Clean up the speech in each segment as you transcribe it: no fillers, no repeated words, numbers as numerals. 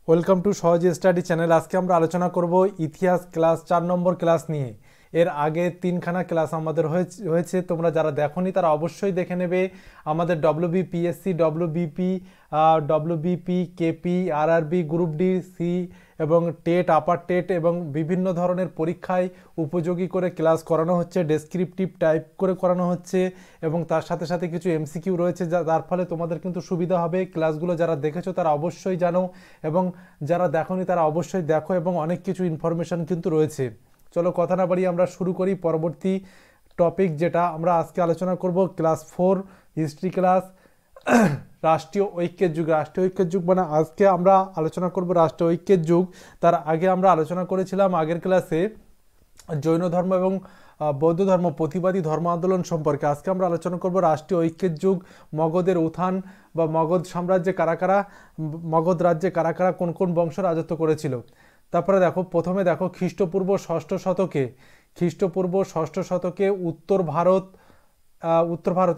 Welcome to সহজ study channel. আজকে আমরা আলোচনা করব ইতিহাস ক্লাস 4 নম্বর ক্লাস নিয়ে। এর আগে তিনখানা ক্লাস আমাদের হয়েছে, তোমরা যারা দেখোনি তারা অবশ্যই দেখে নেবে। আমাদের WBPSC, WBP, KP, RRB, group D, C এবং টেট, আপার টেট এবং বিভিন্ন ধরনের পরীক্ষায় উপযোগী করে ক্লাস করানো হচ্ছে, ডেসক্রিপটিভ টাইপ করে করানো হচ্ছে এবং তার সাথে সাথে কিছু এমসিকিউ রয়েছে, যার ফলে তোমাদের কিন্তু সুবিধা হবে। ক্লাসগুলো যারা দেখেছো তারা অবশ্যই জানো এবং যারা দেখোনি তারা অবশ্যই দেখো এবং অনেক কিছু ইনফরমেশন কিন্তু রয়েছে। চলো কথা না বাড়িয়ে আমরা শুরু করি পরবর্তী টপিক, যেটা আমরা আজকে আলোচনা করব ক্লাস 4 হিস্ট্রি ক্লাস, রাষ্ট্রীয় ঐক্যের যুগ। রাষ্ট্রীয় ঐক্যের যুগ মানে আজকে আমরা আলোচনা করব রাষ্ট্রীয় ঐক্যের যুগ। তার আগে আমরা আলোচনা করেছিলাম আগের ক্লাসে জৈন ধর্ম এবং বৌদ্ধ ধর্ম, প্রতিবাদী ধর্ম আন্দোলন সম্পর্কে। আজকে আমরা আলোচনা করব রাষ্ট্রীয় ঐক্যের যুগ, মগধের উত্থান বা মগধ সাম্রাজ্যে মগধ রাজ্যে কারা কারা কোন কোন বংশ রাজত্ব করেছিল। তারপরে দেখো, প্রথমে দেখো খ্রিস্টপূর্ব ষষ্ঠ শতকে উত্তর ভারত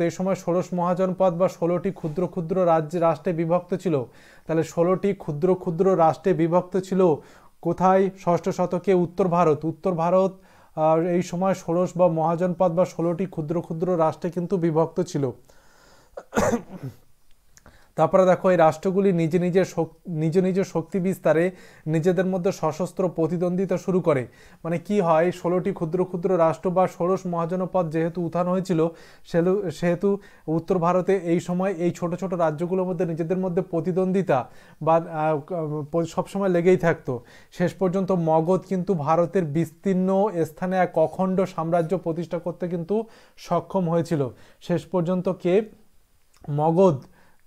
এই সময় 16 মহাজনপদ বা 16টি ক্ষুদ্র ক্ষুদ্র রাষ্ট্রে বিভক্ত ছিল। তাহলে 16টি ক্ষুদ্র ক্ষুদ্র রাষ্ট্রে বিভক্ত ছিল কোথায়? ষষ্ঠ শতকে উত্তর ভারত এই সময় 16 বা মহাজনপদ বা 16টি ক্ষুদ্র ক্ষুদ্র রাষ্ট্রে কিন্তু বিভক্ত ছিল। তারপরে দেখো, এই রাষ্ট্রগুলি নিজ নিজের শক্তি বিস্তারে নিজেদের মধ্যে সশস্ত্র প্রতিদ্বন্দ্বিতা শুরু করে। মানে কি হয়, 16টি ক্ষুদ্র ক্ষুদ্র রাষ্ট্র বা 16 মহাজনপদ যেহেতু উত্থান হয়েছিল, সেহেতু উত্তর ভারতে এই সময় এই ছোট ছোট রাজ্যগুলোর মধ্যে নিজেদের মধ্যে প্রতিদ্বন্দ্বিতা বা সবসময় লেগেই থাকতো। শেষ পর্যন্ত মগধ কিন্তু ভারতের বিস্তীর্ণ স্থানে এক অখণ্ড সাম্রাজ্য প্রতিষ্ঠা করতে কিন্তু সক্ষম হয়েছিল। শেষ পর্যন্ত মগধ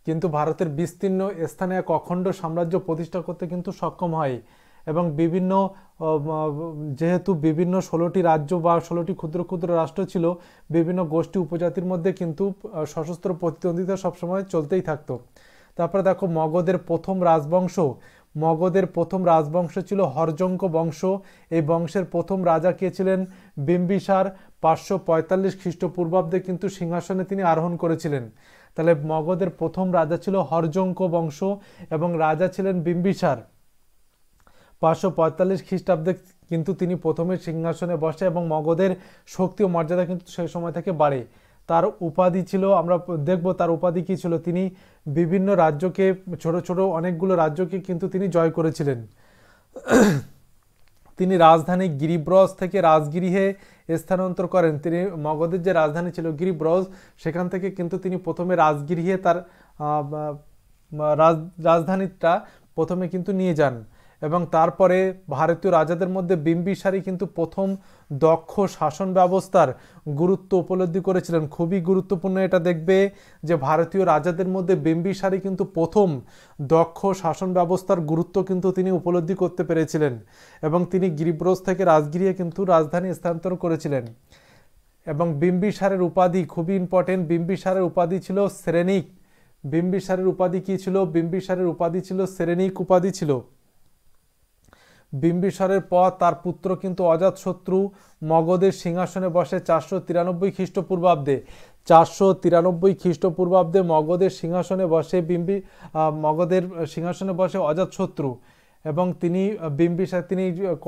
কিন্তু ভারতের বিস্তীর্ণ স্থানে এক অখণ্ড সাম্রাজ্য প্রতিষ্ঠা করতে কিন্তু সক্ষম হয় এবং যেহেতু বিভিন্ন 16টি রাজ্য বা 16টি ক্ষুদ্র ক্ষুদ্র রাষ্ট্র ছিল, বিভিন্ন গোষ্ঠী উপজাতির মধ্যে কিন্তু সশস্ত্র প্রতিদ্বন্দ্বিতা সবসময় চলতেই থাকতো। তারপরে দেখো, মগধের প্রথম রাজবংশ ছিল হর্যঙ্ক বংশ। এই বংশের প্রথম রাজা কে ছিলেন? বিম্বিসার। 545 খ্রিস্টপূর্বাব্দে কিন্তু সিংহাসনে তিনি আরোহণ করেছিলেন। তাহলে মগধের প্রথম রাজা ছিল হর্যঙ্ক বংশ এবং রাজা ছিলেন বিম্বিসার। 545 খ্রিস্টাব্দে কিন্তু তিনি প্রথমে সিংহাসনে বসে এবং মগধের শক্তি ও মর্যাদা কিন্তু সেই সময় থেকে বাড়ে। তার উপাধি ছিল, আমরা দেখব তার উপাধি কি ছিল। তিনি বিভিন্ন রাজ্যকে, ছোট ছোট অনেকগুলো রাজ্যকে কিন্তু তিনি জয় করেছিলেন। তিনি রাজধানী গিরিব্রজ থেকে রাজগৃহে স্থানান্তর করেন। তিনি মগধের যে রাজধানী ছিল গিরিব্রজ, সেখান থেকে কিন্তু তিনি প্রথমে রাজগৃহে তার রাজধানীটা প্রথমে কিন্তু নিয়ে যান এবং তারপরে ভারতীয় রাজাদের মধ্যে বিম্বিসারই কিন্তু প্রথম দক্ষ শাসন ব্যবস্থার গুরুত্ব উপলব্ধি করেছিলেন। খুবই গুরুত্বপূর্ণ এটা দেখবে যে ভারতীয় রাজাদের মধ্যে বিম্বিসারই কিন্তু প্রথম দক্ষ শাসন ব্যবস্থার গুরুত্ব কিন্তু তিনি উপলব্ধি করতে পেরেছিলেন এবং তিনি গিরিব্রজ থেকে রাজগৃহে কিন্তু রাজধানী স্থানান্তর করেছিলেন। এবং বিম্বিসারের উপাধি খুবই ইম্পর্টেন্ট। বিম্বিসারের উপাধি ছিল শ্রেণিক। বিম্বিসারের উপাধি কি ছিল? বিম্বিসারের উপাধি ছিল শ্রেণিক উপাধি ছিল। বিম্বিসারের পর তার পুত্র কিন্তু অজাতশত্রু মগধের সিংহাসনে বসে 493 খ্রিস্টপূর্বাব্দে। 493 খ্রিস্টপূর্বাব্দে মগধের সিংহাসনে বসে অজাতশত্রু এবং তিনি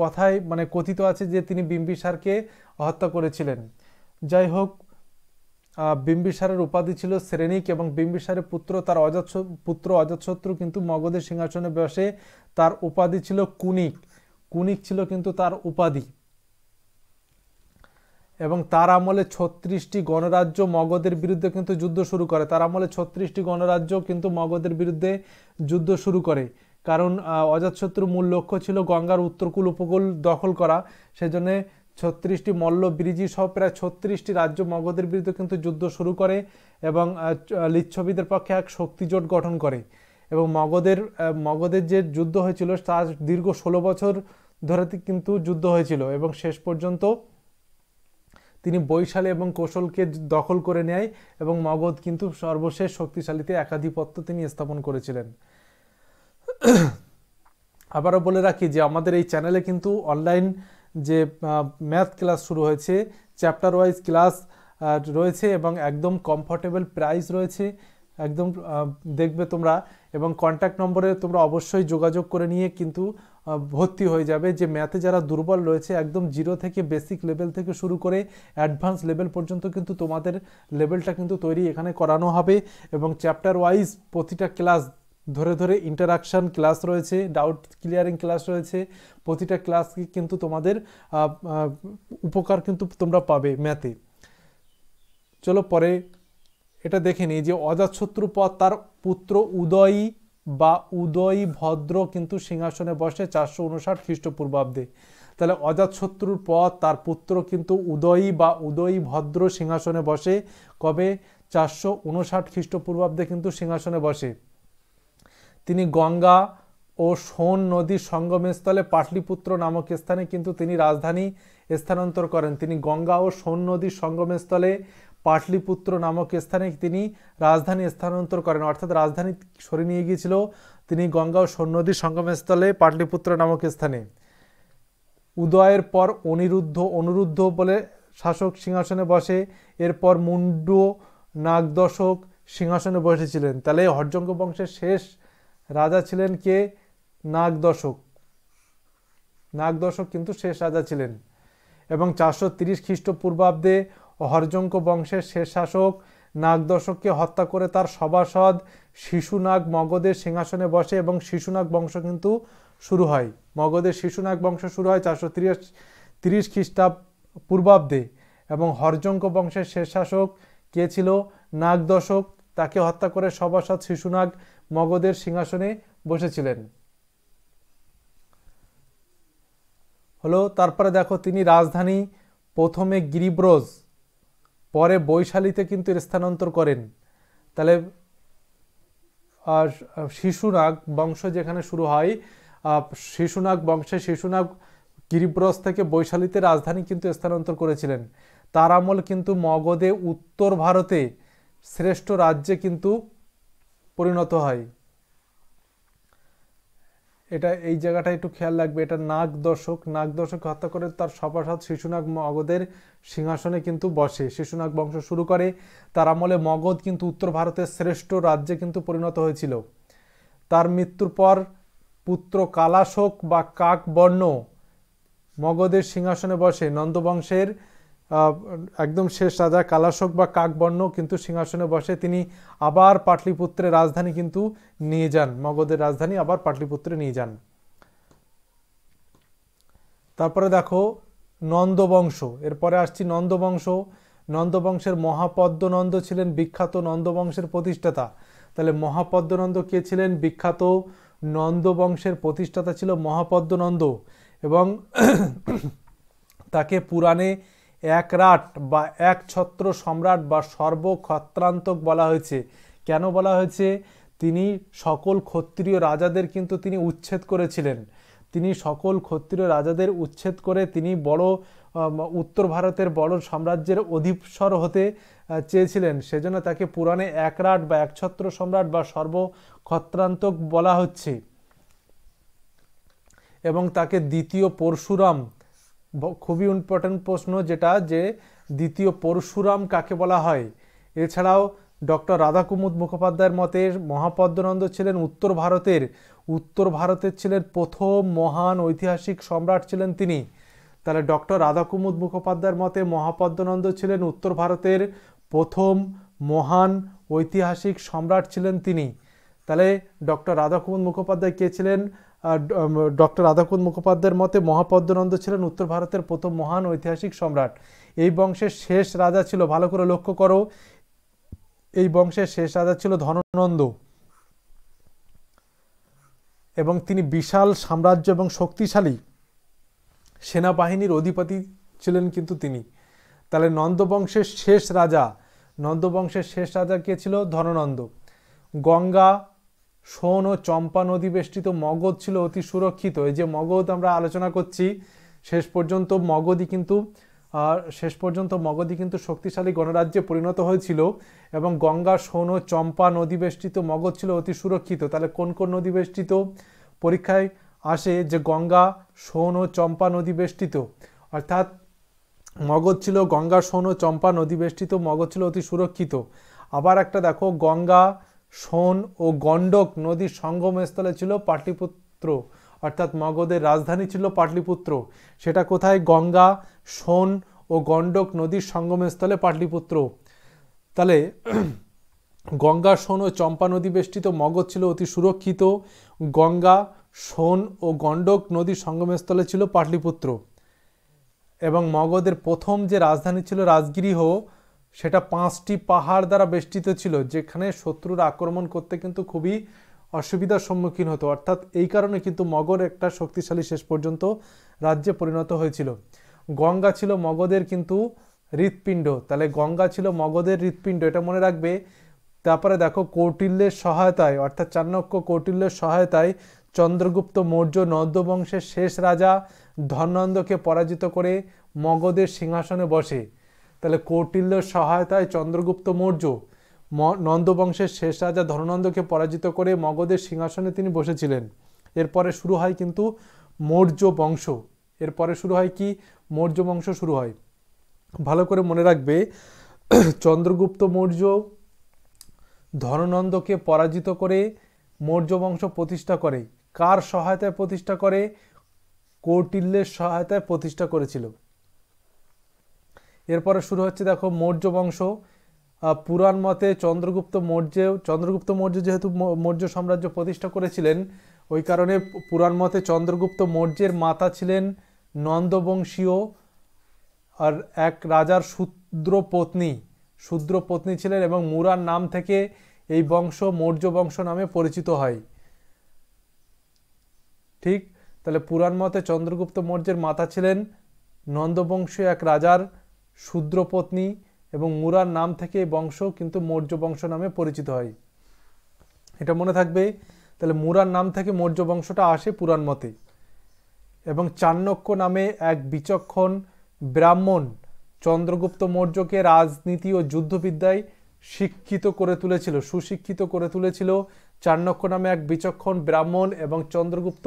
কথায় মানে কথিত আছে যে তিনি বিম্বিসারকে হত্যা করেছিলেন। যাই হোক, বিম্বিসারের উপাধি ছিল শ্রেণিক এবং বিম্বিসারের পুত্র অজাতশত্রু কিন্তু মগধের সিংহাসনে বসে। তার উপাধি ছিল কুনিক ছিল কিন্তু তার উপাধি। এবং তার আমলে 36টি গণরাজ্য মগধের বিরুদ্ধে কিন্তু যুদ্ধ শুরু করে। তার আমলে 36টি গণরাজ্য কিন্তু মগধের বিরুদ্ধে যুদ্ধ শুরু করে, কারণ অজাতশত্রুর মূল লক্ষ্য ছিল গঙ্গার উত্তরকূল উপকূল দখল করা। সেজন্য 36টি মল্ল ব্রিজি সহ প্রায় 36টি রাজ্য মগধের বিরুদ্ধে কিন্তু যুদ্ধ শুরু করে এবং লিচ্ছবিদের পক্ষে এক শক্তিজোট গঠন করে। এবং মগধের যে যুদ্ধ হয়েছিল তার দীর্ঘ 16 বছর ধরে কিন্তু যুদ্ধ হয়েছিল এবং শেষ পর্যন্ত তিনি বৈশালী এবং কৌশলকে দখল করে নেয় এবং মগধ কিন্তু সর্বশেষ শক্তিশালীতে একাধিপত্য তিনি স্থাপন করেছিলেন। আবারও বলে রাখি যে আমাদের এই চ্যানেলে কিন্তু অনলাইন যে ম্যাথ ক্লাস শুরু হয়েছে, চ্যাপ্টার ওয়াইজ ক্লাস রয়েছে এবং একদম কমফোর্টেবল প্রাইস রয়েছে। একদম দেখবে তোমরা, এবং কন্ট্যাক্ট নম্বরে তোমরা অবশ্যই যোগাযোগ করে নিয়ে কিন্তু ভর্তি হয়ে যাবে। যে ম্যাথে যারা দুর্বল রয়েছে একদম জিরো থেকে বেসিক লেভেল থেকে শুরু করে অ্যাডভান্স লেভেল পর্যন্ত কিন্তু তোমাদের লেভেলটা কিন্তু তৈরি এখানে করানো হবে। এবং চ্যাপ্টার ওয়াইজ প্রতিটা ক্লাস ধরে ধরে ইন্টারাকশান ক্লাস রয়েছে, ডাউট ক্লিয়ারিং ক্লাস রয়েছে। প্রতিটা ক্লাস কিন্তু তোমাদের উপকার কিন্তু তোমরা পাবে ম্যাথে। চলো পরে এটা দেখে নিই যে অজাতশত্রু পর তার পুত্র উদয়ী বা উদয়ী ভদ্র কিন্তু সিংহাসনে বসে 459 খ্রিস্টপূর্বাব্দে। তাহলে অজাতশত্রুর পর তার পুত্র কিন্তু উদয়ী বা উদয়ী ভদ্র সিংহাসনে বসে কবে? 459 খ্রিস্টপূর্বাব্দে কিন্তু সিংহাসনে বসে। তিনি গঙ্গা ও সোন নদীর সঙ্গমস্থলে পাটলিপুত্র নামক স্থানে কিন্তু তিনি রাজধানী স্থানান্তর করেন। তিনি গঙ্গা ও সোন নদীর সঙ্গমস্থলে পাটলিপুত্র নামক স্থানে তিনি রাজধানী স্থানান্তর করেন, অর্থাৎ রাজধানী সরিয়ে নিয়ে গিয়েছিল তিনি গঙ্গা ও সোন নদীর সঙ্গমস্থলে পাটলিপুত্র নামক স্থানে। উদয়ের পর অনুরুদ্ধ বলে শাসক সিংহাসনে বসে। এরপর মুন্ডু নাগদশক সিংহাসনে বসেছিলেন। তাহলে হর্যঙ্ক বংশের শেষ রাজা ছিলেন কে? নাগদশক। নাগদশক কিন্তু শেষ রাজা ছিলেন। এবং 430 খ্রিস্টপূর্বাব্দে হর্যঙ্ক বংশের শেষ শাসক নাগদশককে হত্যা করে তার সভাসদ শিশুনাগ মগধের সিংহাসনে বসে এবং শিশুনাগ বংশ কিন্তু শুরু হয়। মগধের শিশুনাগ বংশ শুরু হয় 430 খ্রিস্টপূর্বাব্দে। এবং হর্যঙ্ক বংশের শেষ শাসক কে ছিল? নাগদশক। তাকে হত্যা করে সভাসদ শিশুনাগ মগধের সিংহাসনে বসেছিলেন। হলো তারপরে দেখো তিনি রাজধানী প্রথমে গিরিব্রজ পরে বৈশালীতে কিন্তু স্থানান্তর করেন। তাহলে শিশুনাগ বংশ যেখানে শুরু হয়, শিশুনাগ বংশে শিশুনাগ গিরিব্রজ থেকে বৈশালীতে রাজধানী কিন্তু স্থানান্তর করেছিলেন। তার আমল কিন্তু মগধে উত্তর ভারতে শ্রেষ্ঠ রাজ্যে কিন্তু পরিণত হয়। এটা এই জায়গাটা একটু খেয়াল রাখবে। এটা নাগদশক হত্যা করে তার সভাসদ শিশুনাগ মগধের সিংহাসনে কিন্তু বসে। শিশুনাগ বংশ শুরু করে। তার আমলে মগধ কিন্তু উত্তর ভারতের শ্রেষ্ঠ রাজ্যে কিন্তু পরিণত হয়েছিল। তার মৃত্যুর পর পুত্র কালাশোক বা কাকবর্ণ মগধের সিংহাসনে বসে। নন্দবংশের একদম শেষ রাজা কালাশোক বা কাকবর্ণ কিন্তু সিংহাসনে বসে। তিনি আবার পাটলিপুত্রের রাজধানী কিন্তু নিয়ে যান, মগধের রাজধানী আবার পাটলিপুত্রে নিয়ে যান। তারপরে দেখো নন্দবংশ, এরপরে আসছি নন্দবংশ। নন্দবংশের মহাপদ্মনন্দ ছিলেন বিখ্যাত নন্দবংশের প্রতিষ্ঠাতা। তাহলে মহাপদ্মনন্দ কে ছিলেন? বিখ্যাত নন্দবংশের প্রতিষ্ঠাতা ছিল মহাপদ্মনন্দ। এবং তাকে পুরাণে একরাট বা একছত্র সম্রাট বা সর্বক্ষত্রান্তক বলা হয়েছে। কেন বলা হয়েছে? তিনি সকল ক্ষত্রিয় রাজাদের কিন্তু তিনি উচ্ছেদ করেছিলেন। তিনি সকল ক্ষত্রিয় রাজাদের উচ্ছেদ করে তিনি বড় উত্তর ভারতের বড় সাম্রাজ্যের অধীশ্বর হতে চেয়েছিলেন। সেজন্য তাকে পুরাণে একরাট বা একছত্র সম্রাট বা সর্বক্ষত্রান্তক বলা হচ্ছে। এবং তাকে দ্বিতীয় পরশুরাম, খুবই ইম্পর্টেন্ট প্রশ্ন যেটা, যে দ্বিতীয় পরশুরাম কাকে বলা হয়? এছাড়াও ডক্টর রাধাকুমুদ মুখোপাধ্যায়ের মতে মহাপদ্মনন্দ ছিলেন উত্তর ভারতের ছিলেন প্রথম মহান ঐতিহাসিক সম্রাট ছিলেন তিনি। তাহলে ডক্টর রাধাকুমুদ মুখোপাধ্যায়ের মতে মহাপদ্মনন্দ ছিলেন উত্তর ভারতের প্রথম মহান ঐতিহাসিক সম্রাট ছিলেন তিনি। তাহলে ডক্টর রাধাকুমুদ মুখোপাধ্যায় কে ছিলেন? ডক্টর রাধাকুমুদ মুখোপাধ্যায়ের মতে মহাপদ্মনন্দ ছিলেন উত্তর ভারতের প্রথম মহান ঐতিহাসিক সম্রাট। এই বংশের শেষ রাজা ছিল, ভালো করে লক্ষ্য করো, এই বংশের শেষ রাজা ছিল ধননন্দ। এবং তিনি বিশাল সাম্রাজ্য এবং শক্তিশালী সেনাবাহিনীর অধিপতি ছিলেন কিন্তু তিনি। তাহলে নন্দবংশের শেষ রাজা কে ছিল? ধননন্দ। গঙ্গা, সোন ও চম্পা নদী বেষ্টিত মগধ ছিল অতি সুরক্ষিত। এই যে মগধ আমরা আলোচনা করছি, শেষ পর্যন্ত মগধই কিন্তু শক্তিশালী গণরাজ্যে পরিণত হয়েছিল। এবং গঙ্গা, সোন ও চম্পা নদী বেষ্টিত মগধ ছিল অতি সুরক্ষিত। তাহলে কোন কোন নদী বেষ্টিত? পরীক্ষায় আসে যে গঙ্গা, সোন ও চম্পা নদী বেষ্টিত, অর্থাৎ মগধ ছিল গঙ্গা, সোন ও চম্পা নদী বেষ্টিত, মগধ ছিল অতি সুরক্ষিত। আবার একটা দেখো, গঙ্গা, সোন ও গণ্ডক নদীর সঙ্গমস্থলে ছিল পাটলিপুত্র, অর্থাৎ মগধের রাজধানী ছিল পাটলিপুত্র। সেটা কোথায়? গঙ্গা, সোন ও গণ্ডক নদীর সঙ্গমস্থলে পাটলিপুত্র। তাহলে গঙ্গা, সোন ও চম্পা নদী বেষ্টিত মগধ ছিল অতি সুরক্ষিত। গঙ্গা, সোন ও গণ্ডক নদীর সঙ্গমস্থলে ছিল পাটলিপুত্র। এবং মগধের প্রথম যে রাজধানী ছিল রাজগৃহ, সেটা 5টি পাহাড় দ্বারা বেষ্টিত ছিল, যেখানে শত্রুর আক্রমণ করতে কিন্তু খুবই অসুবিধার সম্মুখীন হতো। অর্থাৎ এই কারণে কিন্তু মগধ একটা শক্তিশালী শেষ পর্যন্ত রাজ্যে পরিণত হয়েছিল। গঙ্গা ছিল মগধের কিন্তু হৃৎপিণ্ড। তাহলে গঙ্গা ছিল মগধের হৃৎপিণ্ড, এটা মনে রাখবে। তারপরে দেখো, কৌটিল্যের সহায়তায়, অর্থাৎ চাণক্য কৌটিল্যের সহায়তায় চন্দ্রগুপ্ত মৌর্য নন্দ বংশের শেষ রাজা ধননন্দকে পরাজিত করে মগধের সিংহাসনে বসে। তাহলে কৌটিল্যের সহায়তায় চন্দ্রগুপ্ত মৌর্য নন্দ বংশের শেষ রাজা ধননন্দকে পরাজিত করে মগধের সিংহাসনে তিনি বসেছিলেন। এরপরে শুরু হয় কিন্তু মৌর্য বংশ। এরপরে শুরু হয় কি? মৌর্য বংশ শুরু হয়। ভালো করে মনে রাখবে, চন্দ্রগুপ্ত মৌর্য ধননন্দকে পরাজিত করে মৌর্য বংশ প্রতিষ্ঠা করে। কার সহায়তায় প্রতিষ্ঠা করে? কৌটিল্যের সহায়তায় প্রতিষ্ঠা করেছিল। এরপরে শুরু হচ্ছে দেখো মৌর্য বংশ। পুরাণ মতে চন্দ্রগুপ্ত মৌর্য যেহেতু মৌর্য সাম্রাজ্য প্রতিষ্ঠা করেছিলেন, ওই কারণে পুরাণ মতে চন্দ্রগুপ্ত মৌর্যের মাতা ছিলেন নন্দবংশীয় আর এক রাজার শূদ্র পত্নী ছিলেন, এবং মুরার নাম থেকে এই বংশ মৌর্য বংশ নামে পরিচিত হয়। ঠিক, তাহলে পুরাণ মতে চন্দ্রগুপ্ত মৌর্যের মাতা ছিলেন নন্দবংশীয় এক রাজার শূদ্র পত্নী, এবং মুরার নাম থেকে এই বংশ কিন্তু মৌর্য বংশ নামে পরিচিত হয়। এটা মনে থাকবে। তাহলে মুরার নাম থেকে মৌর্য বংশটা আসে পুরাণ মতে। এবং চাণক্য নামে এক বিচক্ষণ ব্রাহ্মণ চন্দ্রগুপ্ত মৌর্যকে রাজনীতি ও যুদ্ধবিদ্যায় সুশিক্ষিত করে তুলেছিল। চাণক্য নামে এক বিচক্ষণ ব্রাহ্মণ এবং চন্দ্রগুপ্ত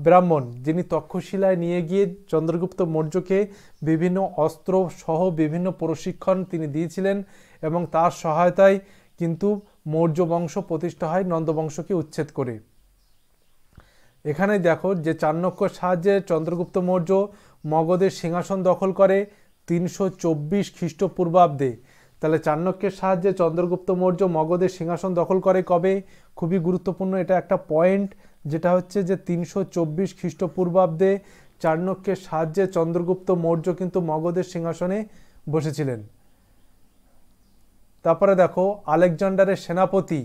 ব্রাহ্মণ, যিনি তক্ষশিলায় নিয়ে গিয়ে চন্দ্রগুপ্ত মৌর্যকে বিভিন্ন অস্ত্র সহ বিভিন্ন প্রশিক্ষণ তিনি দিয়েছিলেন, এবং তার সহায়তায় কিন্তু মৌর্য বংশ প্রতিষ্ঠা হয় নন্দবংশকে উচ্ছেদ করে। এখানে দেখো যে চাণক্যর সাহায্যে চন্দ্রগুপ্ত মৌর্য মগধের সিংহাসন দখল করে 324 খ্রিস্টপূর্বাব্দে। তাহলে চাণক্যের সাহায্যে চন্দ্রগুপ্ত মৌর্য মগধের সিংহাসন দখল করে কবে? খুবই গুরুত্বপূর্ণ এটা একটা পয়েন্ট, যেটা হচ্ছে যে 324 খ্রিস্টপূর্বাব্দে চাণক্যের সাহায্যে চন্দ্রগুপ্ত মৌর্য কিন্তু মগধের সিংহাসনে বসেছিলেন। তারপরে দেখো, আলেকজান্ডারের সেনাপতি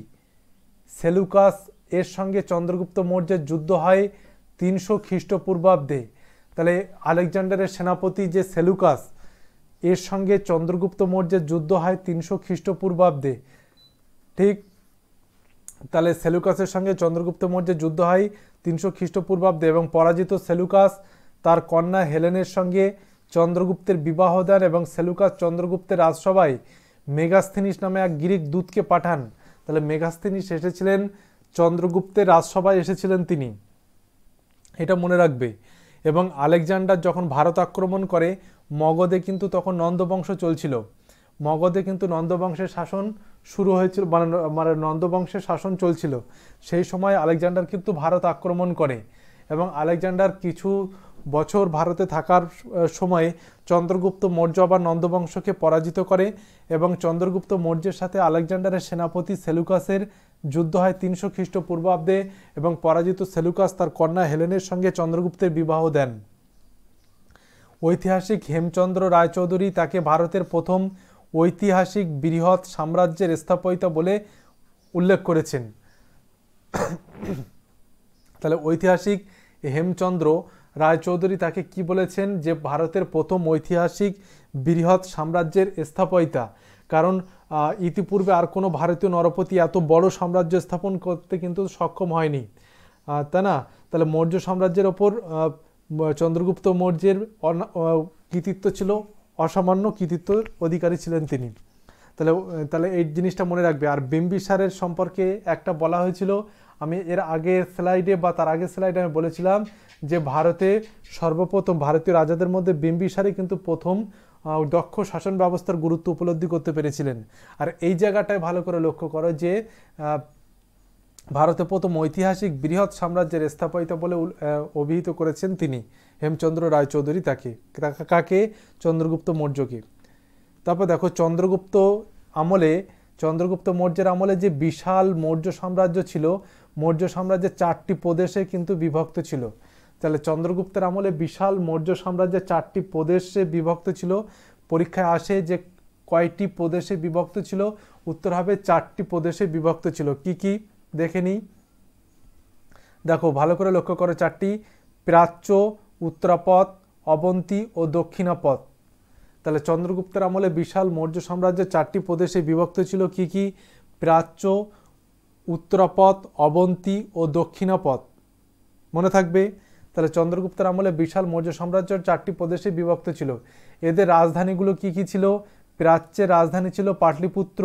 সেলুকাস এর সঙ্গে চন্দ্রগুপ্ত মৌর্যের যুদ্ধ হয় 300 খ্রিস্টপূর্বাব্দে। তাহলে আলেকজান্ডারের সেনাপতি যে সেলুকাস, এর সঙ্গে চন্দ্রগুপ্ত মৌর্যের যুদ্ধ হয় 300 খ্রিস্টপূর্বাব্দে। ঠিক, তাহলে সেলুকাসের সঙ্গে চন্দ্রগুপ্ত মৌর্যের যুদ্ধ হয় 300 খ্রিস্টপূর্বাব্দে, এবং পরাজিত সেলুকাস তার কন্যা হেলেনের সঙ্গে চন্দ্রগুপ্তের বিবাহ দেন, এবং সেলুকাস চন্দ্রগুপ্তের রাজসভায় মেগাস্থেনিস নামে এক গ্রিক দূতকে পাঠান। তাহলে মেগাস্থেনিস এসেছিলেন চন্দ্রগুপ্তের রাজসভায় এসেছিলেন তিনি, এটা মনে রাখবে। এবং আলেকজান্ডার যখন ভারত আক্রমণ করে, মগধে কিন্তু তখন নন্দবংশ চলছিল। মগধে কিন্তু নন্দবংশের শাসন শুরু হয়েছিল, মানে নন্দবংশের শাসন চলছিল। সেই সময় আলেকজান্ডার কিন্তু ভারত আক্রমণ করে, এবং আলেকজান্ডার কিছু বছর ভারতে থাকার সময় চন্দ্রগুপ্ত মৌর্য আবার নন্দবংশকে পরাজিত করে, এবং চন্দ্রগুপ্ত মৌর্যের সাথে আলেকজান্ডারের সেনাপতি সেলুকাসের যুদ্ধ হয় 300 খ্রিস্টপূর্বাব্দে, এবং পরাজিত সেলুকাস তার কন্যা হেলেনের সঙ্গে চন্দ্রগুপ্তের বিবাহ দেন। ঐতিহাসিক হেমচন্দ্র রায়চৌধুরী তাকে ভারতের প্রথম ঐতিহাসিক বৃহৎ সাম্রাজ্যের স্থাপত্যা বলে উল্লেখ করেছেন। তাহলে ঐতিহাসিক হেমচন্দ্র রায়চৌধুরী তাকে কি বলেছেন? যে ভারতের প্রথম ঐতিহাসিক বৃহৎ সাম্রাজ্যের স্থাপত্যা। কারণ ইতিপূর্বে আর কোনো ভারতীয় নরপতি এত বড় সাম্রাজ্য স্থাপন করতে কিন্তু সক্ষম হয়নি, তাই না? তাহলে মৌর্য সাম্রাজ্যের ওপর চন্দ্রগুপ্ত মৌর্যের কৃতিত্ব ছিল, অসামান্য কৃতিত্বের অধিকারী ছিলেন তিনি। তাহলে এই জিনিসটা মনে রাখবে। আর বিম্বিসারের সম্পর্কে একটা বলা হয়েছিল, আমি এর আগের স্লাইডে বা তার আগের স্লাইডে আমি বলেছিলাম যে ভারতে সর্বপ্রথম ভারতীয় রাজাদের মধ্যে বিম্বিসারই কিন্তু প্রথম দক্ষ শাসন ব্যবস্থার গুরুত্ব উপলব্ধি করতে পেরেছিলেন। আর এই জায়গাটায় ভালো করে লক্ষ্য করো যে ভারতে প্রথম ঐতিহাসিক বৃহৎ সাম্রাজ্যের স্থাপত্যা বলে অভিহিত করেছেন তিনি, হেমচন্দ্র রায়চৌধুরী তাকে, কাকে? চন্দ্রগুপ্ত মৌর্যকে। তারপর দেখো চন্দ্রগুপ্ত মৌর্যের আমলে যে বিশাল মৌর্য সাম্রাজ্য ছিল, মৌর্য সাম্রাজ্যের 4টি প্রদেশে কিন্তু বিভক্ত ছিল। তাহলে চন্দ্রগুপ্তের আমলে বিশাল মৌর্য সাম্রাজ্যের 4টি প্রদেশে বিভক্ত ছিল। পরীক্ষায় আসে যে কয়টি প্রদেশে বিভক্ত ছিল, উত্তর হবে 4টি প্রদেশে বিভক্ত ছিল। কি কি দেখে নিই, দেখো ভালো করে লক্ষ্য করো। 4টি: প্রাচ্য, উত্তরাপথ, অবন্তী ও দক্ষিণাপথ। তাহলে চন্দ্রগুপ্তের আমলে বিশাল মৌর্য সাম্রাজ্যের 4টি প্রদেশে বিভক্ত ছিল। কি কি? প্রাচ্য, উত্তরাপথ, অবন্তী ও দক্ষিণাপথ। মনে থাকবে। তাহলে চন্দ্রগুপ্তের আমলে বিশাল মৌর্য সাম্রাজ্যের 4টি প্রদেশে বিভক্ত ছিল। এদের রাজধানীগুলো কি কি ছিল? প্রাচ্যের রাজধানী ছিল পাটলিপুত্র,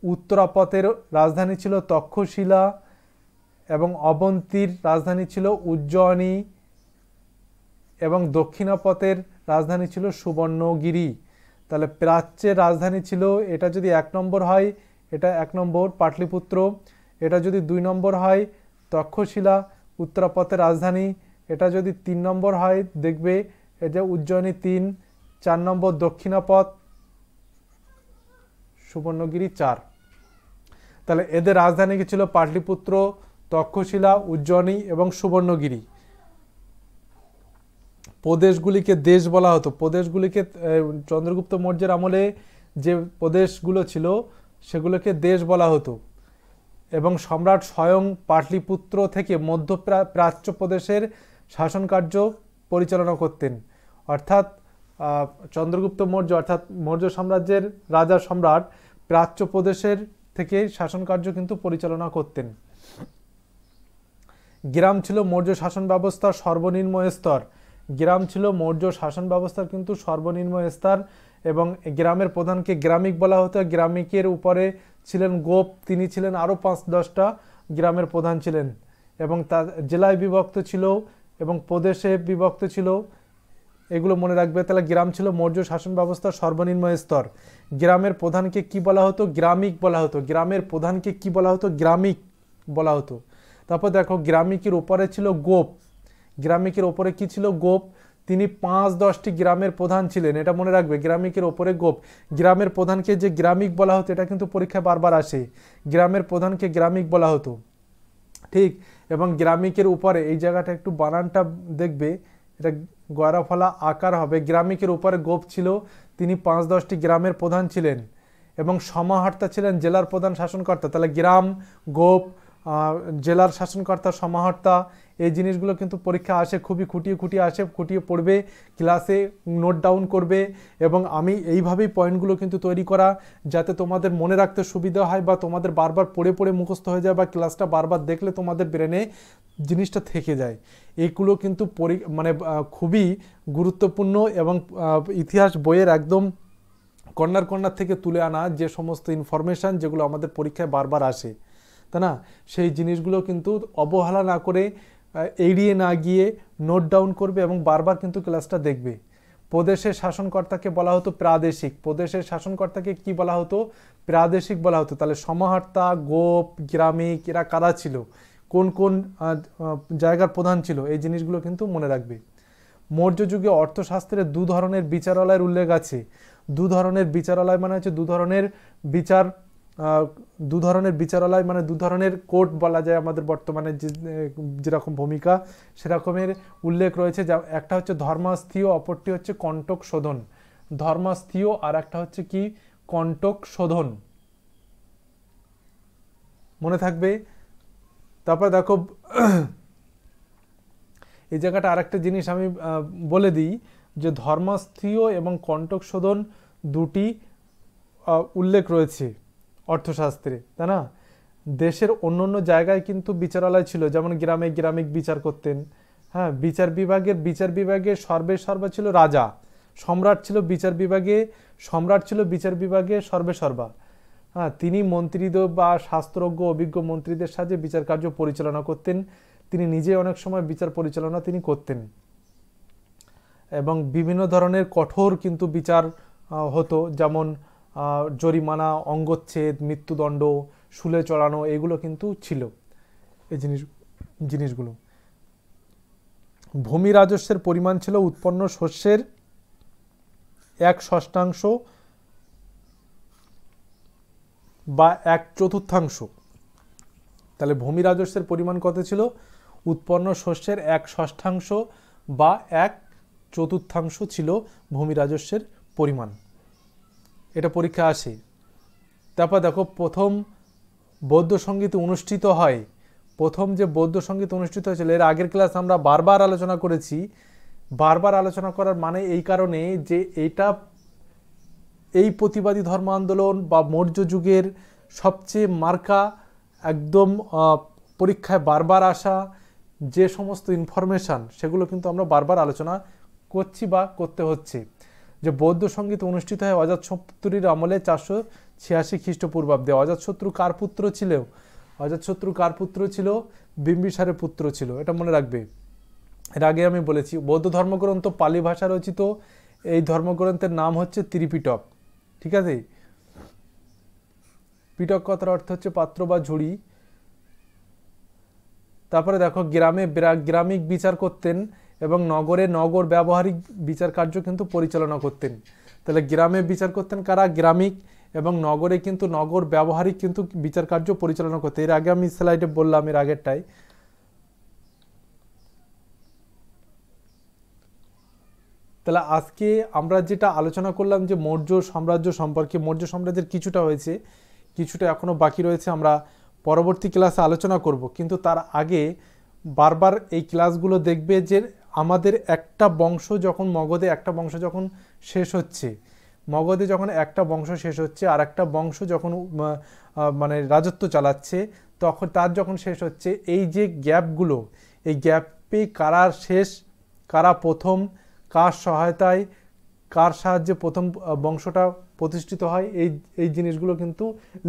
উত্তরাপথের রাজধানী ছিল তক্ষশিলা এবং অবন্তীর রাজধানী ছিল উজ্জয়িনী এবং দক্ষিণাপথের রাজধানী ছিল সুবর্ণগিরি। তাহলে প্রাচ্যের রাজধানী ছিল, এটা যদি 1 নম্বর হয় এটা 1 নম্বর পাটলিপুত্র, এটা যদি 2 নম্বর হয় তক্ষশিলা উত্তরাপথের রাজধানী, এটা যদি 3 নম্বর হয় দেখবে এই যে উজ্জয়িনী 3, 4 নম্বর দক্ষিণাপথ, সুবর্ণগিরি 4। তাহলে এদের রাজধানী কি ছিল? পাটলিপুত্র, তক্ষশিলা, উজ্জয়িনী এবং সুবর্ণগিরি। প্রদেশগুলিকে দেশ বলা হতো। প্রদেশগুলিকে চন্দ্রগুপ্ত মৌর্যের আমলে যে প্রদেশগুলো ছিল সেগুলোকে দেশ বলা হতো এবং সম্রাট স্বয়ং পাটলিপুত্র থেকে মধ্য প্রাচ্য প্রদেশের শাসন কার্য পরিচালনা করতেন। অর্থাৎ চন্দ্রগুপ্ত মৌর্য অর্থাৎ মৌর্য সাম্রাজ্যের রাজা সম্রাট প্রাচ্য প্রদেশের থেকে শাসন কার্য কিন্তু পরিচালনা করতেন। গ্রাম ছিল মৌর্য শাসন ব্যবস্থার সর্বনিম্ন স্তর। গ্রাম ছিল মৌর্য শাসন ব্যবস্থার কিন্তু সর্বনিম্ন স্তর এবং গ্রামের প্রধানকে গ্রামিক বলা হতো। গ্রামিকের উপরে ছিলেন গোপ, তিনি ছিলেন আরও 5-10টা গ্রামের প্রধান ছিলেন এবং তা জেলায় বিভক্ত ছিল এবং প্রদেশে বিভক্ত ছিল। এগুলো মনে রাখবে। তাহলে গ্রাম ছিল মৌর্য শাসন ব্যবস্থার সর্বনিম্ন স্তর। গ্রামের প্রধানকে কি বলা হতো? গ্রামিক বলা হতো। গ্রামের প্রধানকে কি বলা হতো? গ্রামিক বলা হতো। তারপর দেখো গ্রামিকের উপরে ছিল গোপ। গ্রামিকের ওপরে কি ছিল? গোপ। তিনি 5-10টি গ্রামের প্রধান ছিলেন, এটা মনে রাখবে। গ্রামিকের ওপরে গোপ। গ্রামের প্রধানকে যে গ্রামিক বলা হতো এটা কিন্তু পরীক্ষায় বারবার আসে। গ্রামের প্রধানকে গ্রামিক বলা হতো, ঠিক। এবং গ্রামিকের উপরে, এই জায়গাটা একটু বানানটা দেখবে, এটা গয়রা ফলা আকার হবে। গ্রামিকের উপরে গোপ ছিল, তিনি 5-10টি গ্রামের প্রধান ছিলেন এবং সমাহর্তা ছিলেন জেলার প্রধান শাসনকর্তা। তাহলে গ্রাম, গোপ, জেলার শাসনকর্তা, সমাহর্তা, এই জিনিসগুলো কিন্তু পরীক্ষা আসে, খুবই খুঁটিয়ে আসে। খুঁটিয়ে পড়বে, ক্লাসে নোট ডাউন করবে এবং আমি এইভাবেই পয়েন্টগুলো কিন্তু তৈরি করা যাতে তোমাদের মনে রাখতে সুবিধা হয় বা তোমাদের বারবার পড়ে মুখস্থ হয়ে যায় বা ক্লাসটা বারবার দেখলে তোমাদের ব্রেনে জিনিসটা থেকে যায়। এইগুলো কিন্তু খুবই গুরুত্বপূর্ণ এবং ইতিহাস বইয়ের একদম কর্নার থেকে তুলে আনা যে সমস্ত ইনফরমেশান যেগুলো আমাদের পরীক্ষায় বারবার আসে, তাই না? সেই জিনিসগুলো কিন্তু অবহেলা না করে, এড়িয়ে না গিয়ে নোট ডাউন করবে এবং বারবার কিন্তু ক্লাসটা দেখবে। প্রদেশের শাসনকর্তাকে বলা হতো প্রাদেশিক। প্রদেশের শাসনকর্তাকে কি বলা হতো? প্রাদেশিক বলা হতো। তাহলে সমাহর্তা, গোপ, গ্রামিক এরা কারা ছিল, কোন কোন জায়গার প্রধান ছিল, এই জিনিসগুলো কিন্তু মনে রাখবে। মৌর্য যুগে অর্থশাস্ত্রে 2 ধরনের বিচারালয়ের উল্লেখ আছে। 2 ধরনের বিচারালয় মানে হচ্ছে 2 ধরনের বিচারালয় মানে 2 ধরনের কোর্ট বলা যায় আমাদের বর্তমানে যেরকম ভূমিকা সেরকমের উল্লেখ রয়েছে। যা একটা হচ্ছে ধর্মাস্থীয়, অপরটি হচ্ছে কণ্টক শোধন। ধর্মাস্থীয় আর একটা হচ্ছে কি? কণ্টক শোধন, মনে থাকবে। তারপর দেখো এই জায়গাটা আরেকটা জিনিস আমি বলে দিই যে ধর্মাস্থীয় এবং কণ্টক শোধন দুটি উল্লেখ রয়েছে অর্থশাস্ত্রে, তাই না? দেশের অন্য জায়গায় কিন্তু বিচারালয় ছিল, যেমন গ্রামে গ্রামিক বিচার করতেন। হ্যাঁ, বিচার বিভাগে সর্বে ছিল রাজা, সম্রাট ছিল বিচার বিভাগে সর্বেসর্বা। হ্যাঁ, তিনি মন্ত্রীদের বা শাস্ত্রজ্ঞ অভিজ্ঞ মন্ত্রীদের সাথে বিচার কার্য পরিচালনা করতেন। তিনি নিজে অনেক সময় বিচার পরিচালনা তিনি করতেন। এবং বিভিন্ন ধরনের কঠোর কিন্তু বিচার হতো, যেমন জরিমানা, অঙ্গচ্ছেদ, মৃত্যুদণ্ড, শুলে চড়ানো, এগুলো কিন্তু ছিল এই জিনিসগুলো। ভূমি রাজস্বের পরিমাণ ছিল উৎপন্ন শস্যের 1/6 বা 1/4। তাহলে ভূমি রাজস্বের পরিমাণ কত ছিল? উৎপন্ন শস্যের 1/6 বা 1/4 ছিল ভূমি রাজস্বের পরিমাণ। এটা পরীক্ষা আসে। তারপর দেখো, প্রথম বৌদ্ধ সঙ্গীত অনুষ্ঠিত হয়। প্রথম যে বৌদ্ধ সঙ্গীত অনুষ্ঠিত হয়েছিল, এর আগের ক্লাস আমরা বারবার আলোচনা করেছি। বারবার আলোচনা করার মানে এই কারণে যে এই প্রতিবাদী ধর্ম আন্দোলন বা মৌর্য যুগের সবচেয়ে মার্কা, একদম পরীক্ষায় বারবার আসা যে সমস্ত ইনফরমেশান, সেগুলো কিন্তু আমরা বারবার আলোচনা করছি বা করতে হচ্ছে। যে বৌদ্ধ সঙ্গীত অনুষ্ঠিত হয় অজাতশত্রুর আমলে 486 খ্রিস্টপূর্বাব্দে। অজাতশত্রু কার পুত্র ছিল? অজাতশত্রু কার পুত্র ছিল? বিম্বিসারের পুত্র ছিল, এটা মনে রাখবে। এর আগে আমি বলেছি, বৌদ্ধ ধর্মগ্রন্থ পালি ভাষা রচিত। এই ধর্মগ্রন্থের নাম হচ্ছে ত্রিপিটক। ঠিক আছে? পিটক কথার অর্থ হচ্ছে পাত্র বা ঝুড়ি। তারপরে দেখো, গ্রামিক বিচার করতেন এবং নগরে নগর ব্যবহারিক বিচার কার্য কিন্তু পরিচালনা করতেন। তাহলে গ্রামে বিচার করতেন কারা? গ্রামিক। এবং নগরে কিন্তু নগর ব্যবহারিক কিন্তু বিচার কার্য পরিচালনা করতেন। এর আগে আমি স্লাইডে বললাম, এর আগেরটাই। তাহলে আজকে আমরা যেটা আলোচনা করলাম যে মৌর্য সাম্রাজ্য সম্পর্কে, মৌর্য সাম্রাজ্যের কিছুটা হয়েছে, কিছুটা এখনো বাকি রয়েছে, আমরা পরবর্তী ক্লাসে আলোচনা করব। কিন্তু তার আগে বারবার এই ক্লাসগুলো দেখবে যে আমাদের একটা বংশ যখন মগধে একটা বংশ যখন শেষ হচ্ছে, মগধে যখন একটা বংশ শেষ হচ্ছে আর একটা বংশ যখন মানে রাজত্ব চালাচ্ছে, তখন তার যখন শেষ হচ্ছে, এই যে গ্যাপগুলো, এই গ্যাপে কারা শেষ, কারা প্রথম, কার সহায়তায়, কার সাহায্যে প্রথম বংশটা প্রতিষ্ঠিত হয়, এই জিনিসগুলো কিন্তু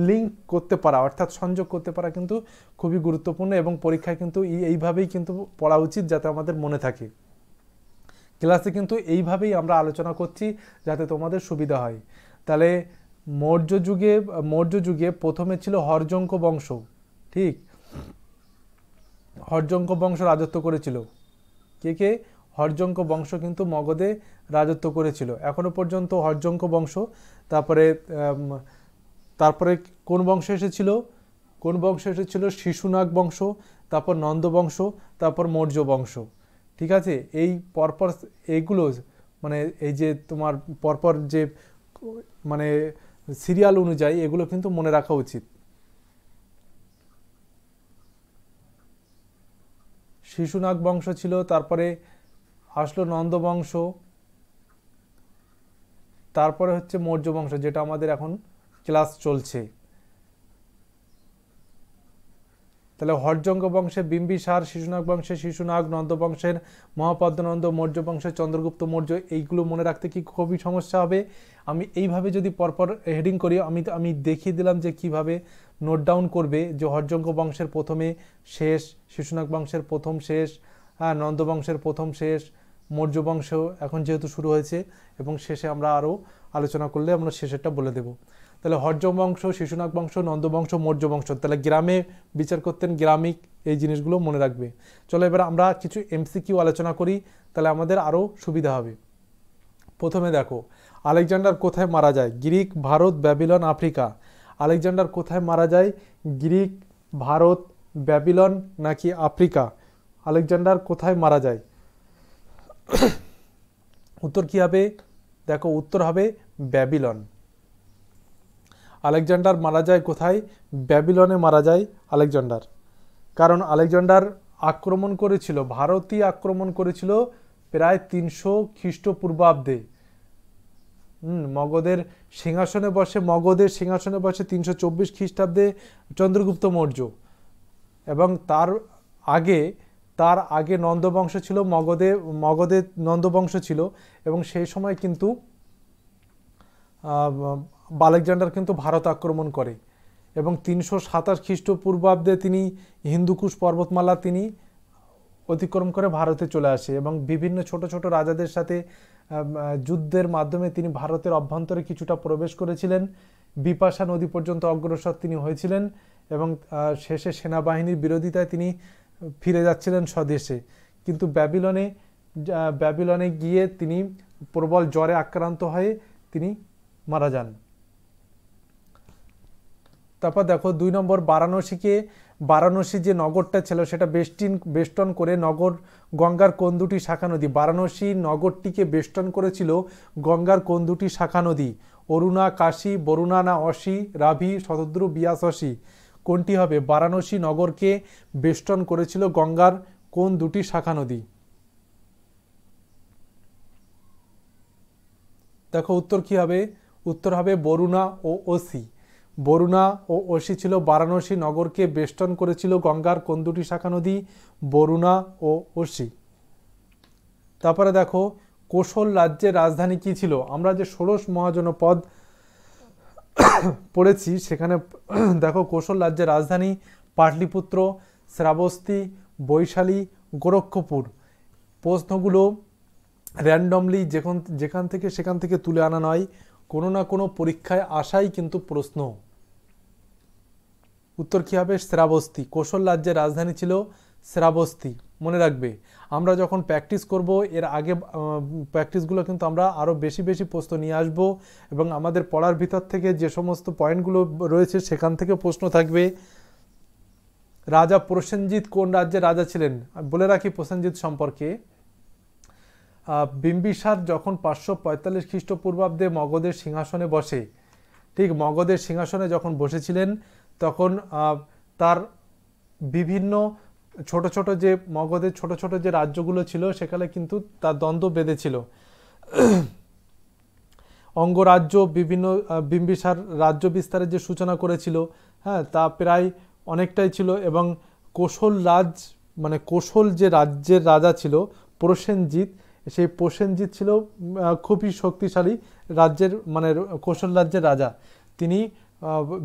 লিঙ্ক করতে পারা, অর্থাৎ সংযোগ করতে পারা কিন্তু খুবই গুরুত্বপূর্ণ। এবং পরীক্ষায় কিন্তু এইভাবেই কিন্তু পড়া উচিত, যাতে আমাদের মনে থাকে। ক্লাসে কিন্তু এইভাবেই আমরা আলোচনা করছি যাতে তোমাদের সুবিধা হয়। তাহলে মৌর্য যুগে প্রথমে ছিল হর্যঙ্ক বংশ। ঠিক, হর্যঙ্ক বংশ রাজত্ব করেছিল। কে? হর্যঙ্ক বংশ কিন্তু মগধে রাজত্ব করেছিল এখনো পর্যন্ত, হর্যঙ্ক বংশ। তারপরে কোন বংশ এসেছিল? শিশুনাগ বংশ, তারপর নন্দ বংশ, তারপর মৌর্য বংশ। ঠিক আছে? এই পরপর এইগুলো মানে এই যে তোমার পরপর যে মানে সিরিয়াল অনুযায়ী এগুলো কিন্তু মনে রাখা উচিত। শিশুনাগ বংশ ছিল, তারপরে আসলো নন্দ বংশ, তারপরে হচ্ছে মৌর্য বংশ, যেটা আমাদের এখন ক্লাস চলছে। তাহলে হর্যঙ্ক বংশে বিম্বিসার, শিশুনাগ বংশে শিশুনাগ, নন্দ বংশের মহাপদ্মনন্দ, মৌর্য বংশের চন্দ্রগুপ্ত মৌর্য। এইগুলো মনে রাখতে কি খুবই সমস্যা হবে? আমি এইভাবে যদি পরপর হেডিং করি, আমি দেখিয়ে দিলাম যে কিভাবে নোট ডাউন করবে, যে হর্যঙ্ক বংশের প্রথমে শেষ, শিশুনাগ বংশের প্রথম শেষ, নন্দ বংশের প্রথম শেষ, মৌর্য বংশ এখন যেহেতু শুরু হয়েছে, এবং শেষে আমরা আরও আলোচনা করলে আমরা শেষেরটা বলে দেব। তাহলে হর্য বংশ, শিশুনাগ বংশ, নন্দ বংশ, মৌর্য বংশ। তাহলে গ্রামে বিচার করতেন, গ্রামিক, এই জিনিসগুলো মনে রাখবে। চলো এবার আমরা কিছু এমসিকিউ আলোচনা করি, তাহলে আমাদের আরও সুবিধা হবে। প্রথমে দেখো, আলেকজান্ডার কোথায় মারা যায়? Greek, Bharat, Babylon, Africa. Alexander কোথায় মারা যায়? গ্রিক, ভারত, ব্যাবিলন নাকি আফ্রিকা? আলেকজান্ডার কোথায় মারা যায়? উত্তর কি হবে? দেখো, উত্তর হবে ব্যাবিলন। আলেকজান্ডার মারা যায় কোথায়? ব্যাবিলনে মারা যায় আলেকজান্ডার। কারণ আলেকজান্ডার আক্রমণ করেছিল, ভারতই আক্রমণ করেছিল প্রায় 300 খ্রিস্টপূর্বাব্দে। মগধের সিংহাসনে বসে 324 খ্রিস্টাব্দে চন্দ্রগুপ্ত মৌর্য, এবং তার আগে নন্দবংশ ছিল, মগধে নন্দবংশ ছিল, এবং সেই সময় কিন্তু আলেকজান্ডার কিন্তু ভারত আক্রমণ করে, এবং 327 খ্রিস্টপূর্বাব্দে তিনি হিন্দুকুশ পর্বতমালা তিনি অতিক্রম করে ভারতে চলে আসে এবং বিভিন্ন ছোট ছোট রাজাদের সাথে যুদ্ধের মাধ্যমে তিনি ভারতের অভ্যন্তরে কিছুটা প্রবেশ করেছিলেন। বিপাশা নদী পর্যন্ত অগ্রসর তিনি হয়েছিলেন এবং শেষে সেনাবাহিনীর বিরোধিতায় তিনি ফিরে যাচ্ছিলেন স্বদেশে, কিন্তু ব্যাবিলনে গিয়ে তিনি প্রবল জ্বরে আক্রান্ত হয়ে তিনি মারা যান। তারপর দেখো 2 নম্বর, বারাণসী যে নগরটা ছিল সেটা বেষ্টন করে গঙ্গার কোন দুটি শাখা নদী? বারাণসী নগরটিকে বেষ্টন করেছিল গঙ্গার কোন দুটি শাখা নদী? অরুণা, কাশী, বরুণা না অসি, রাভি, শতদ্রু, বিয়াস, অসি? কোনটি হবে? বারাণসী নগরকে বেষ্টন করেছিল গঙ্গার কোন দুটি শাখা নদী? দেখো উত্তর কি হবে? উত্তর হবে বরুণা ও অসি। বরুণা ও অসি ছিল বারাণসী নগরকে বেষ্টন করেছিল গঙ্গার কোন দুটি শাখা নদী? বরুণা ও অসি। তারপরে দেখো কোশল রাজ্যের রাজধানী কি ছিল? আমরা যে ষোড়শ মহাজনপদ পড়েছি সেখানে দেখো কোশল রাজ্যের রাজধানী পাটলিপুত্র, শ্রাবস্তী, বৈশালী, গোরক্ষপুর। প্রশ্নগুলো র্যান্ডমলি যেখান থেকে সেখান থেকে তুলে আনা নয়, কোনো না কোনো পরীক্ষায় আসাই কিন্তু প্রশ্ন। উত্তর কি হবে? শ্রাবস্তী। কোশল রাজ্যের রাজধানী ছিল শ্রাবস্তী, মনে রাখবে। আমরা যখন প্র্যাকটিস করব এর আগে প্র্যাকটিসগুলো কিন্তু আমরা আরও বেশি বেশি প্রশ্ন নিয়ে আসব এবং আমাদের পড়ার ভিতর থেকে যে সমস্ত পয়েন্টগুলো রয়েছে সেখান থেকে প্রশ্ন থাকবে। রাজা প্রসেনজিৎ কোন রাজ্যের রাজা ছিলেন? বলে রাখি প্রসেনজিৎ সম্পর্কে, বিম্বিসার যখন 545 খ্রিস্টপূর্বাব্দে মগধের সিংহাসনে বসে, ঠিক মগধের সিংহাসনে যখন বসেছিলেন তখন তার বিভিন্ন ছোট ছোট যে মগধের ছোট ছোট যে রাজ্যগুলো ছিল সেখানে কিন্তু তার দ্বন্দ্ব বেঁধেছিল। অঙ্গরাজ্য বিভিন্ন বিম্বিসার রাজ্য বিস্তারের যে সূচনা করেছিল, হ্যাঁ, তা প্রায় অনেকটাই ছিল এবং কোশল যে রাজ্যের রাজা ছিল প্রসেনজিৎ, সেই প্রসেনজিৎ ছিল খুবই শক্তিশালী রাজ্যের কোশল রাজ্যের রাজা। তিনি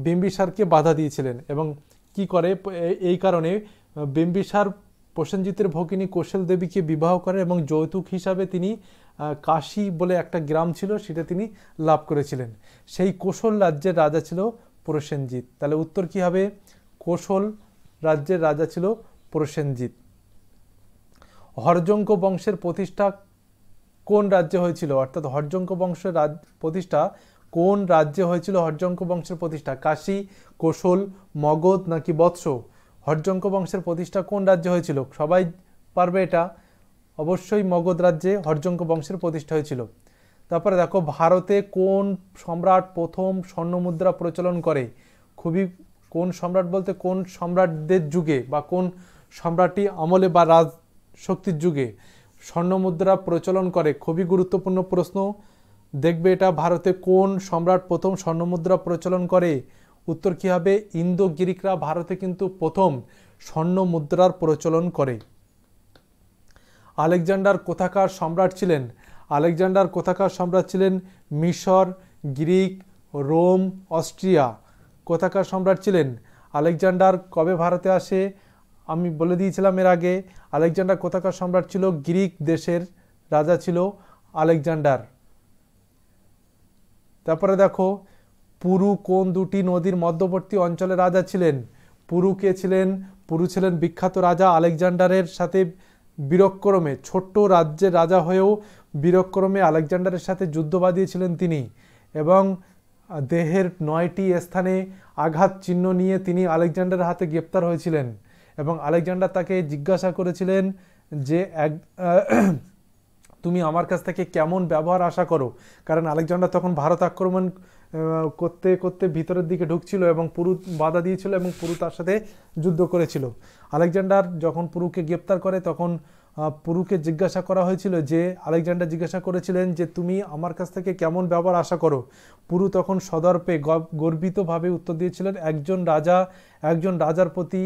বিম্বিসারকে বাধা দিয়েছিলেন এবং কি করে, এই কারণে বিম্বিসার প্রসেনজিতের ভগিনী কৌশল দেবীকে বিবাহ করে এবং যৌতুক হিসাবে তিনি কাশী বলে একটা গ্রাম ছিল সেটা তিনি লাভ করেছিলেন। সেই কোশল রাজ্যের রাজা ছিল প্রসেনজিৎ। তাহলে উত্তর কি হবে? কোশল রাজ্যের রাজা ছিল প্রসেনজিৎ। হর্যঙ্ক বংশের প্রতিষ্ঠা কোন রাজ্যে হয়েছিল? অর্থাৎ হর্যঙ্ক বংশের প্রতিষ্ঠা কোন রাজ্যে হয়েছিল? হর্যঙ্ক বংশের প্রতিষ্ঠা কাশী, কোশল, মগধ নাকি বৎস? হর্যঙ্ক বংশের প্রতিষ্ঠা কোন রাজ্যে হয়েছিল? সবাই পারবে এটা, অবশ্যই মগধ রাজ্যে হর্যঙ্ক বংশের প্রতিষ্ঠা হয়েছিল। তারপরে দেখো ভারতে কোন সম্রাট প্রথম স্বর্ণমুদ্রা প্রচলন করে? কোন সম্রাট বলতে কোন সম্রাটদের যুগে বা কোন সম্রাটই আমলে বা রাজ শক্তির যুগে স্বর্ণমুদ্রা প্রচলন করে? খুবই গুরুত্বপূর্ণ প্রশ্ন, দেখবে এটা। ভারতে কোন সম্রাট প্রথম স্বর্ণমুদ্রা প্রচলন করে? উত্তর কি হবে? ইন্দো গ্রিকরা ভারতে কিন্তু প্রথম স্বর্ণমুদ্রার প্রচলন করে। আলেকজান্ডার কোথাকার সম্রাট ছিলেন? আলেকজান্ডার কোথাকার সম্রাট ছিলেন? মিশর, গ্রিক, রোম, অস্ট্রিয়া। কোথাকার সম্রাট ছিলেন? আলেকজান্ডার কবে ভারতে আসে? আমি বলে দিয়েছিলাম এর আগে। আলেকজান্ডার কোথাকার সম্রাট ছিল? গ্রিক দেশের রাজা ছিল আলেকজান্ডার। তারপরে দেখো পুরু কোন দুটি নদীর মধ্যবর্তী অঞ্চলে রাজা ছিলেন? পুরু কে ছিলেন? পুরু ছিলেন বিখ্যাত রাজা আলেকজান্ডারের সাথে বীরক্রমে, ছোট্ট রাজ্যের রাজা হয়েও বীরক্রমে আলেকজান্ডারের সাথে যুদ্ধ বাঁধিয়েছিলেন তিনি এবং দেহের 9টি স্থানে আঘাত চিহ্ন নিয়ে তিনি আলেকজান্ডারের হাতে গ্রেপ্তার হয়েছিলেন এবং আলেকজান্ডার তাকে জিজ্ঞাসা করেছিলেন যে তুমি আমার কাছ থেকে কেমন ব্যবহার আশা করো, কারণ আলেকজান্ডার তখন ভারত আক্রমণ করতে করতে ভিতরের দিকে ঢুকছিল এবং পুরু বাধা দিয়েছিল এবং পুরু তার সাথে যুদ্ধ করেছিল। আলেকজান্ডার যখন পুরুকে গ্রেপ্তার করে তখন পুরুকে জিজ্ঞাসা করা হয়েছিল যে আলেকজান্ডার জিজ্ঞাসা করেছিলেন যে তুমি আমার কাছ থেকে কেমন ব্যবহার আশা করো। পুরু তখন সদর্পে গর্বিতভাবে উত্তর দিয়েছিলেন একজন রাজার প্রতি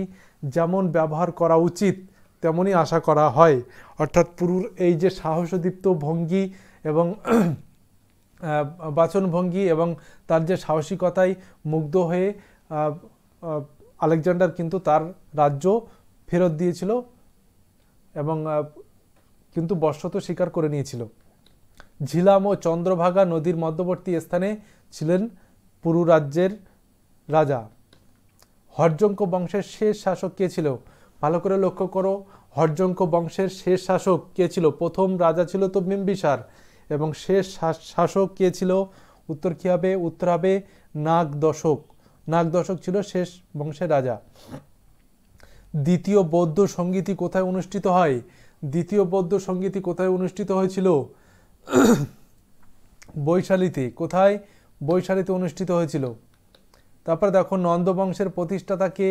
যেমন ব্যবহার করা উচিত তেমনই আশা করা হয়। অর্থাৎ পুরুর এই যে সাহসদীপ্ত ভঙ্গি এবং বাচনভঙ্গি এবং তার যে সাহসিকতায় মুগ্ধ হয়ে আলেকজান্ডার কিন্তু তার রাজ্য ফেরত দিয়েছিল এবং কিন্তু বর্ষত স্বীকার করে নিয়েছিল। ঝিলাম ও চন্দ্রভাগা নদীর মধ্যবর্তী স্থানে ছিলেন পুরু রাজ্যের রাজা। হর্যঙ্ক বংশের শেষ শাসক কে ছিল? ভালো করে লক্ষ্য করো, হর্যঙ্ক বংশের শেষ শাসক কে ছিল? প্রথম রাজা ছিল তো বিম্বিসার, এবং শেষ শাসক কে ছিল? উত্তর কি হবে? উত্তর হবে নাগদশক। নাগদশক ছিল শেষ বংশের রাজা। দ্বিতীয় বৌদ্ধ সঙ্গীতি কোথায় অনুষ্ঠিত হয়? দ্বিতীয় বৌদ্ধ সঙ্গীতি কোথায় অনুষ্ঠিত হয়েছিল? বৈশালীতে। কোথায়? বৈশালীতে অনুষ্ঠিত হয়েছিল। তারপর দেখো নন্দবংশের প্রতিষ্ঠাতা কে?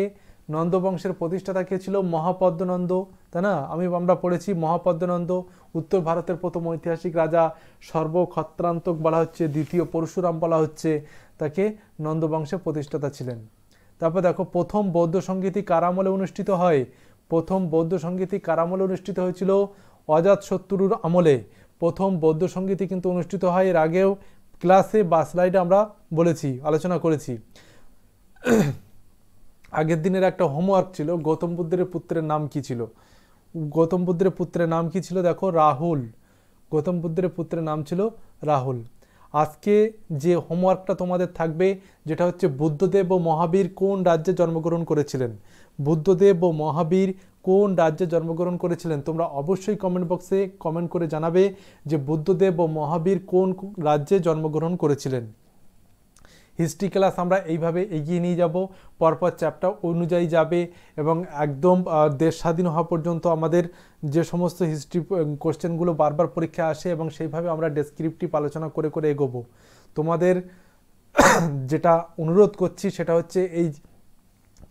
নন্দবংশের প্রতিষ্ঠাতা কে ছিল? মহাপদ্মনন্দ, তাই না? আমরা পড়েছি মহাপদ্মনন্দ উত্তর ভারতের প্রথম ঐতিহাসিক রাজা, সর্বক্ষত্রান্তক বলা হচ্ছে, দ্বিতীয় পরশুরাম বলা হচ্ছে, তাকে নন্দবংশের প্রতিষ্ঠাতা ছিলেন। তারপর দেখো প্রথম বৌদ্ধ সঙ্গীতি কার আমলে অনুষ্ঠিত হয়? প্রথম বৌদ্ধ সঙ্গীতি কার আমলে অনুষ্ঠিত হয়েছিল? অজাতশত্রুর আমলে প্রথম বৌদ্ধ সঙ্গীতি কিন্তু অনুষ্ঠিত হয়। এর আগেও ক্লাসে বা স্লাইডে আমরা বলেছি, আলোচনা করেছি। আগের দিনের একটা হোমওয়ার্ক ছিল, গৌতম বুদ্ধের পুত্রের নাম কি ছিল? গৌতম বুদ্ধের পুত্রের নাম কি ছিল? দেখো রাহুল। গৌতম বুদ্ধের পুত্রের নাম ছিল রাহুল। আজকে যে হোমওয়ার্কটা তোমাদের থাকবে, যেটা হচ্ছে বুদ্ধদেব ও মহাবীর কোন রাজ্যে জন্মগ্রহণ করেছিলেন? বুদ্ধদেব ও মহাবীর কোন রাজ্যে জন্মগ্রহণ করেছিলেন? তোমরা অবশ্যই কমেন্ট বক্সে কমেন্ট করে জানাবে যে বুদ্ধদেব ও মহাবীর কোন রাজ্যে জন্মগ্রহণ করেছিলেন। হিস্ট্রি ক্লাস আমরা এইভাবে এগিয়ে নিয়ে যাব, পরপর চ্যাপ্টার অনুযায়ী যাবে, এবং একদম দেশ স্বাধীন হওয়া পর্যন্ত আমাদের যে সমস্ত হিস্ট্রি কোশ্চেনগুলো বারবার পরীক্ষায় আসে, এবং সেইভাবে আমরা ডেসক্রিপটিভ আলোচনা করে করে এগোবো। তোমাদের যেটা অনুরোধ করছি সেটা হচ্ছে এই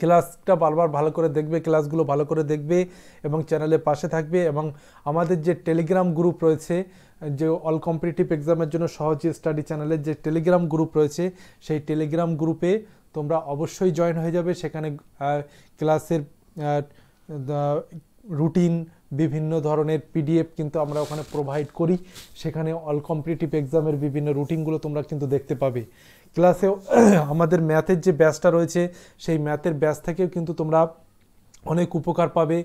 ক্লাসটা বারবার ভালো করে দেখবে, ক্লাসগুলো ভালো করে দেখবে এবং চ্যানেলের পাশে থাকবে। এবং আমাদের যে টেলিগ্রাম গ্রুপ রয়েছে, যে অল কম্পিটিটিভ এক্সামের জন্য সহজ স্টাডি চ্যানেলের যে টেলিগ্রাম গ্রুপ রয়েছে, সেই টেলিগ্রাম গ্রুপে তোমরা অবশ্যই জয়েন হয়ে যাবে। সেখানে ক্লাসের রুটিন, বিভিন্ন ধরনের পিডিএফ কিন্তু আমরা ওখানে প্রোভাইড করি। সেখানে অল কম্পিটিটিভ এক্সামের বিভিন্ন রুটিনগুলো তোমরা কিন্তু দেখতে পাবে। ক্লাসেও আমাদের ম্যাথের যে ব্যাচটা রয়েছে, সেই ম্যাথের ব্যাচ থেকেও কিন্তু তোমরা অনেক উপকার পাবে।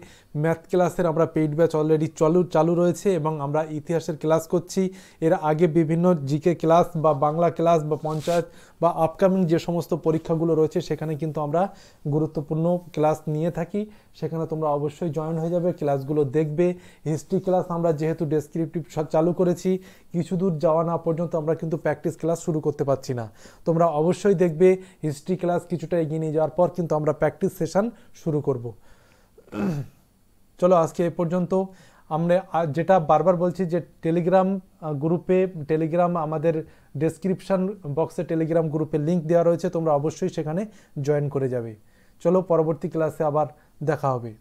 ম্যাথ ক্লাসের আমরা পেইড ব্যাচ অলরেডি চালু রয়েছে, এবং আমরা ইতিহাসের ক্লাস করছি। এর আগে বিভিন্ন জিকে ক্লাস বা বাংলা ক্লাস বা পঞ্চায়েত বা আপকামিং যে সমস্ত পরীক্ষাগুলো রয়েছে, সেখানে কিন্তু আমরা গুরুত্বপূর্ণ ক্লাস নিয়ে থাকি। সেখানে তোমরা অবশ্যই জয়েন হয়ে যাবে, ক্লাসগুলো দেখবে। হিস্ট্রি ক্লাস আমরা যেহেতু ডেসক্রিপটিভ চালু করেছি, কিছু দূর যাওয়া না পর্যন্ত আমরা কিন্তু প্র্যাকটিস ক্লাস শুরু করতে পারছি না। তোমরা অবশ্যই দেখবে হিস্ট্রি ক্লাস কিছুটা এগিয়ে নিয়ে যাওয়ার পর কিন্তু আমরা প্র্যাকটিস সেশন শুরু করব। চলো আজকে এ পর্যন্ত। আমরা যেটা বারবার বলছি যে টেলিগ্রাম গ্রুপে, টেলিগ্রাম আমাদের ডেসক্রিপশন বক্সে টেলিগ্রাম গ্রুপের লিঙ্ক দেওয়া রয়েছে, তোমরা অবশ্যই সেখানে জয়েন করে যাবে। চলো পরবর্তী ক্লাসে আবার দেখা হবে।